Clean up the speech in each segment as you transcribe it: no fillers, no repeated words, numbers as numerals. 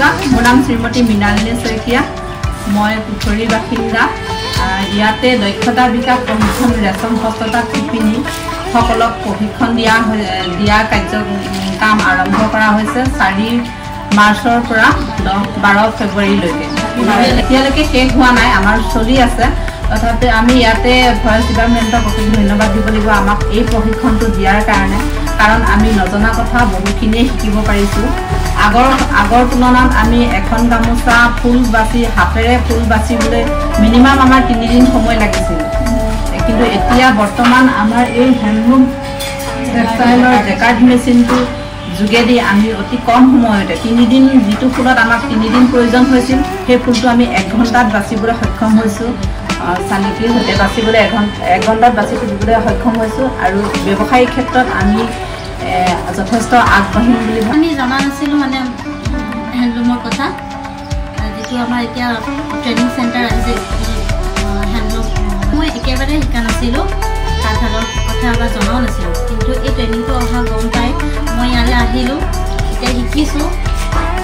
নমস্কাৰ মোৰ নাম শ্ৰীমতী মৃণালিনী শইকীয়া মই পুখুৰীৰ বাসিন্দা ইয়াতে দক্ষতা বিকাশ প্ৰশিক্ষণ ৰেচম হস্ততাঁত শিপিনী সকলক প্ৰশিক্ষণ দিয়া কাম আৰম্ভ কৰা হৈছে 4 মাৰ্চৰ পৰা 12 ফেব্ৰুৱাৰীলৈকে এতিয়ালৈকে শেষ হোৱা নাই আমাৰ চলি আছে তথাপি আমি ইয়াতে ফৰেষ্ট ডিপাৰ্টমেণ্টক অতি ধন্যবাদ দিব লাগিব আমাক এই প্ৰশিক্ষণটো দিয়াৰ কাৰণে কাৰণ আমি নজনা কথা বহুখিনিয়ে শিকিব পাৰিছোঁ আগৰ তুলনাত আমি এখন গামোচা ফুল বাছি হাতেৰে ফুল বাছিবলৈ মিনিমাম আমাৰ 3 দিন সময় লাগিছিল কিন্তু এতিয়া বৰ্তমান আমাৰ এই হেণ্ডলুম টেক্সটাইলৰ জেকাৰ্ড মেচিনটো যোগেদি আমি অতি কম সময়তে 3 দিন যিটো ফুলত আমাক 3 দিন প্ৰয়োজন হৈছিল সেই ফুলটো আমি 1 ঘণ্টাত বাছিবলৈ সক্ষম হৈছোঁ চালিকিৰ সৈতে বাছিবলৈ 1 ঘণ্টাত বাছি দিবলৈ সক্ষম হৈছোঁ আৰু ব্যৱসায়িক ক্ষেত্ৰত আমি যথেষ্ট আগবাঢ়িম বুলি আমি জনা নাছিলোঁ মানে হেণ্ডলুমৰ কথা যিটো আমাৰ এতিয়া ট্ৰেইনিং চেণ্টাৰ আছে হেণ্ডলুম মই একেবাৰে শিকা নাছিলোঁ তাঁতশালৰ কথা বা জনাও নাছিলোঁ কিন্তু এই ট্ৰেইনিংটো অহা গম পাই মই ইয়ালৈ আহিলোঁ এতিয়া শিকিছোঁ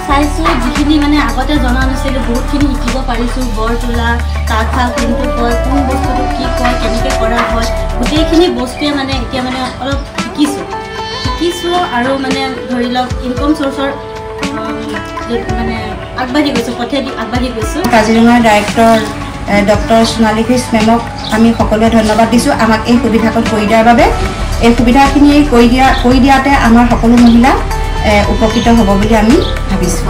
চাইছোঁ যিখিনি মানে আগতে জনা নাছিলোঁ বহুতখিনি শিকিব পাৰিছোঁ বৰ তোলা তাঁতশাল কোনটো কয় কোন বস্তুটো কি কয় কেনেকৈ কৰা হয় গোটেইখিনি বস্তুৱে মানে এতিয়া মানে অলপ শিকিছোঁ আৰু মানে ধৰি লওক ইনকম চ'ৰ্চৰ মানে আগবাঢ়ি গৈছোঁ পথেদি আগবাঢ়ি গৈছোঁ কাজিৰঙাৰ ডাইৰেক্টৰ ডক্টৰ সোণালী ঘোষ মেমক আমি সকলোৱে ধন্যবাদ দিছোঁ আমাক এই সুবিধাকণ কৰি দিয়াৰ বাবে এই সুবিধাখিনি কৰি দিয়াতে আমাৰ সকলো মহিলা উপকৃত হ'ব বুলি আমি ভাবিছোঁ